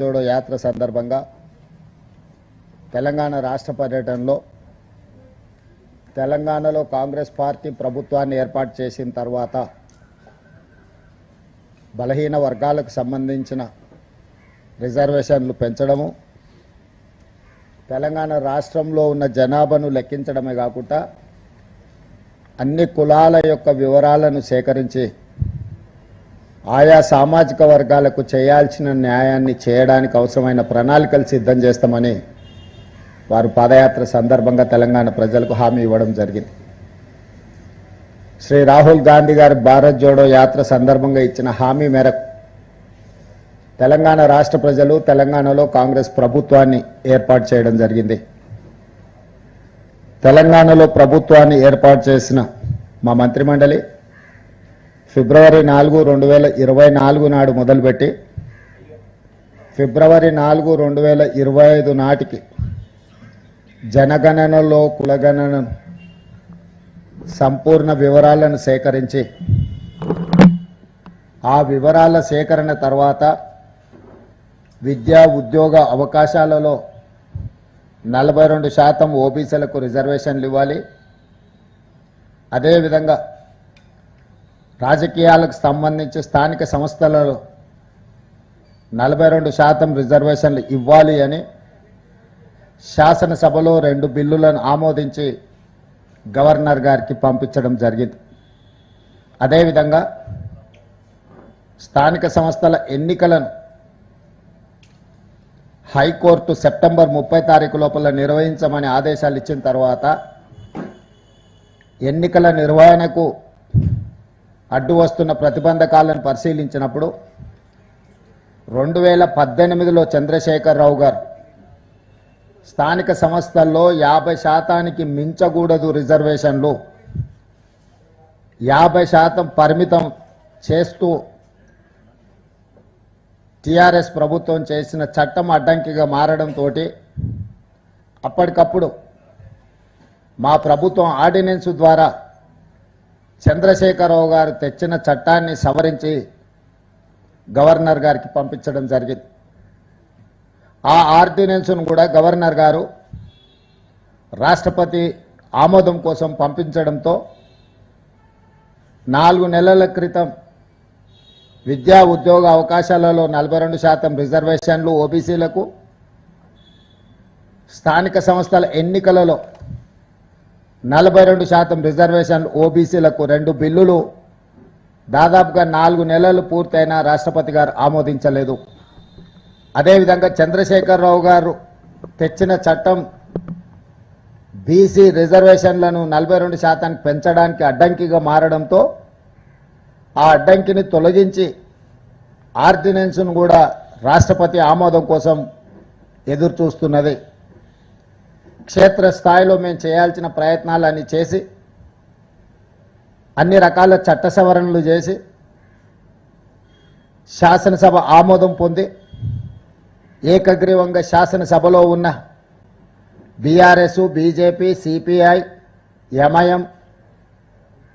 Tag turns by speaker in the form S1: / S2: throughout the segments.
S1: జోడో యాత్ర సందర్భంగా తెలంగాణ రాష్ట్ర పర్యటనలో తెలంగాణలో కాంగ్రెస్ పార్టీ ప్రభుత్వాన్ని ఏర్పాటు చేసిన తర్వాత బలహీన వర్గాలకు సంబంధించిన రిజర్వేషన్లు పెంచడము, తెలంగాణ రాష్ట్రంలో ఉన్న జనాభాను లెక్కించడమే కాకుండా అన్ని కులాల యొక్క వివరాలను సేకరించి ఆయా సామాజిక వర్గాలకు చేయాల్సిన న్యాయాన్ని చేయడానికి అవసరమైన ప్రణాళికలు సిద్ధం చేస్తామని వారు పాదయాత్ర సందర్భంగా తెలంగాణ ప్రజలకు హామీ ఇవ్వడం జరిగింది. శ్రీ రాహుల్ గాంధీ గారి భారత్ జోడో యాత్ర సందర్భంగా ఇచ్చిన హామీ మేరకు తెలంగాణ రాష్ట్ర ప్రజలు తెలంగాణలో కాంగ్రెస్ ప్రభుత్వాన్ని ఏర్పాటు చేయడం జరిగింది. తెలంగాణలో ప్రభుత్వాన్ని ఏర్పాటు చేసిన మా మంత్రిమండలి ఫిబ్రవరి 4, 2024 నాడు మొదలుపెట్టి ఫిబ్రవరి 4, 2025 నాటికి జనగణనలో కులగణన సంపూర్ణ వివరాలను సేకరించి ఆ వివరాల సేకరణ తర్వాత విద్యా ఉద్యోగ అవకాశాలలో 42% ఓబీసీలకు రిజర్వేషన్లు ఇవ్వాలి. అదేవిధంగా రాజకీయాలకు సంబంధించి స్థానిక సంస్థలలో 42% రిజర్వేషన్లు ఇవ్వాలి అని శాసనసభలో 2 బిల్లులను ఆమోదించి గవర్నర్ గారికి పంపించడం జరిగింది. అదేవిధంగా స్థానిక సంస్థల ఎన్నికలను హైకోర్టు సెప్టెంబర్ 30 తారీఖు లోపల నిర్వహించమని ఆదేశాలు ఇచ్చిన తర్వాత ఎన్నికల నిర్వహణకు అడ్డు వస్తున్న ప్రతిబంధకాలను పరిశీలించినప్పుడు 2018లో చంద్రశేఖరరావు గారు స్థానిక సంస్థల్లో 50% మించకూడదు రిజర్వేషన్లు, 50% పరిమితం చేస్తూ టీఆర్ఎస్ ప్రభుత్వం చేసిన చట్టం అడ్డంకిగా మారడంతో అప్పటికప్పుడు మా ప్రభుత్వం ఆర్డినెన్స్ ద్వారా చంద్రశేఖరరావు గారు తెచ్చిన చట్టాన్ని సవరించి గవర్నర్ గారికి పంపించడం జరిగింది. ఆ ఆర్డినెన్స్ను కూడా గవర్నర్ గారు రాష్ట్రపతి ఆమోదం కోసం పంపించడంతో 4 నెలల క్రితం విద్యా ఉద్యోగ అవకాశాలలో 42% రిజర్వేషన్లు ఓబీసీలకు, స్థానిక సంస్థల ఎన్నికలలో 42% రిజర్వేషన్లు ఓబీసీలకు 2 బిల్లులు దాదాపుగా 4 నెలలు పూర్తయినా రాష్ట్రపతి గారు ఆమోదించలేదు. అదేవిధంగా చంద్రశేఖరరావు గారు తెచ్చిన చట్టం బీసీ రిజర్వేషన్లను 42% పెంచడానికి అడ్డంకిగా మారడంతో ఆ అడ్డంకిని తొలగించి ఆర్డినెన్స్ను కూడా రాష్ట్రపతి ఆమోదం కోసం ఎదురు చూస్తున్నది. క్షేత్రస్థాయిలో మేము చేయాల్సిన ప్రయత్నాలన్నీ చేసి అన్ని రకాల చట్ట సవరణలు చేసి శాసనసభ ఆమోదం పొంది ఏకగ్రీవంగా శాసనసభలో ఉన్న బీఆర్ఎస్, బీజేపీ, సిపిఐ, ఎంఐఎం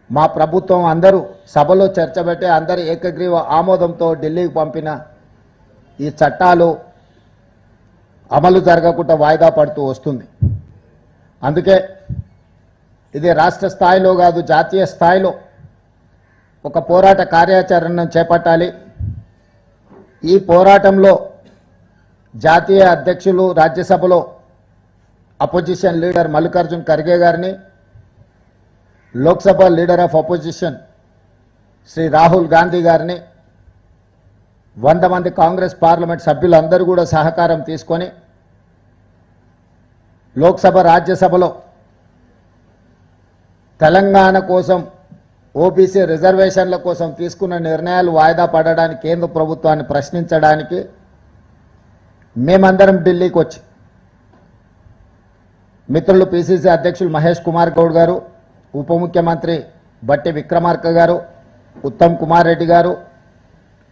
S1: మా ప్రభుత్వం అందరూ సభలో చర్చ పెట్టి అందరూ ఏకగ్రీవ ఆమోదంతో ఢిల్లీకి పంపిన ఈ చట్టాలు అమలు జరగకుండా వాయిదా పడుతూ వస్తుంది. అందుకే ఇది రాష్ట్ర స్థాయిలో కాదు జాతీయ స్థాయిలో ఒక పోరాట కార్యాచరణను చేపట్టాలి. ఈ పోరాటంలో జాతీయ అధ్యక్షులు రాజ్యసభలో అపోజిషన్ లీడర్ మల్లికార్జున్ ఖర్గే గారిని, Lok Sabha leader of opposition Shri Rahul Gandhi గారిని 100 మంది కాంగ్రెస్ పార్లమెంట్ సభ్యులందరూ కూడా సహకారం తీసుకొని లోక్సభ రాజ్యసభలో తెలంగాణ కోసం ఓబీసీ రిజర్వేషన్ల కోసం తీసుకున్న నిర్ణయాలు వాయిదా పడడానికి కేంద్ర ప్రభుత్వాన్ని ప్రశ్నించడానికి మేమందరం ఢిల్లీకి వచ్చి మిత్రులు పిసిసి అధ్యక్షులు మహేష్ కుమార్ గౌడ్ గారు, ఉప ముఖ్యమంత్రి బట్టి విక్రమార్క గారు, ఉత్తమ్ కుమార్ రెడ్డి గారు,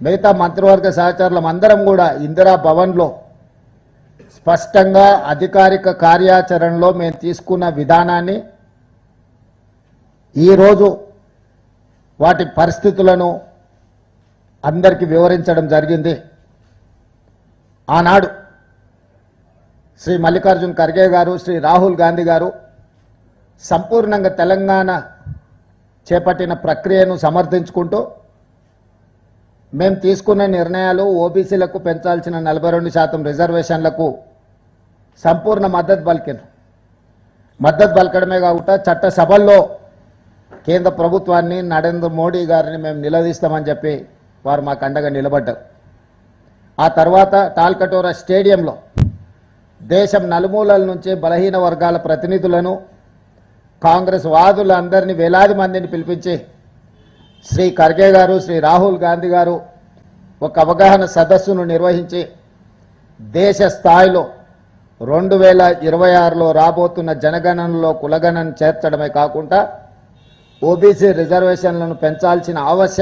S1: మిగతా మంత్రివర్గ సహచరులం అందరం కూడా ఇందిరా భవన్లో స్పష్టంగా అధికారిక కార్యాచరణలో మేము తీసుకున్న విధానాన్ని ఈరోజు వాటి పరిస్థితులను అందరికీ వివరించడం జరిగింది. ఆనాడు శ్రీ మల్లికార్జున్ ఖర్గే గారు, శ్రీ రాహుల్ గాంధీ గారు సంపూర్ణంగా తెలంగాణ చేపట్టిన ప్రక్రియను సమర్థించుకుంటూ మేము తీసుకున్న నిర్ణయాలు ఓబీసీలకు పెంచాల్సిన 42% రిజర్వేషన్లకు సంపూర్ణ మద్దతు పలికారు. మద్దతు పలకడమే కాకుండా చట్టసభల్లో కేంద్ర ప్రభుత్వాన్ని, నరేంద్ర మోడీ గారిని మేము నిలదీస్తామని చెప్పి వారు మాకు అండగా నిలబడ్డారు. ఆ తర్వాత టాల్కటోరా స్టేడియంలో దేశం నలుమూలల నుంచి బలహీన వర్గాల ప్రతినిధులను, కాంగ్రెస్ వాదులందరినీ వేలాది మందిని పిలిపించి శ్రీ ఖర్గే గారు, శ్రీ రాహుల్ గాంధీ గారు ఒక అవగాహన సదస్సును నిర్వహించి దేశ స్థాయిలో 2026లో రాబోతున్న జనగణనలో కులగణన చేర్చడమే కాకుండా ఓబీసీ రిజర్వేషన్లను పెంచాల్సిన ఆవశ్యకత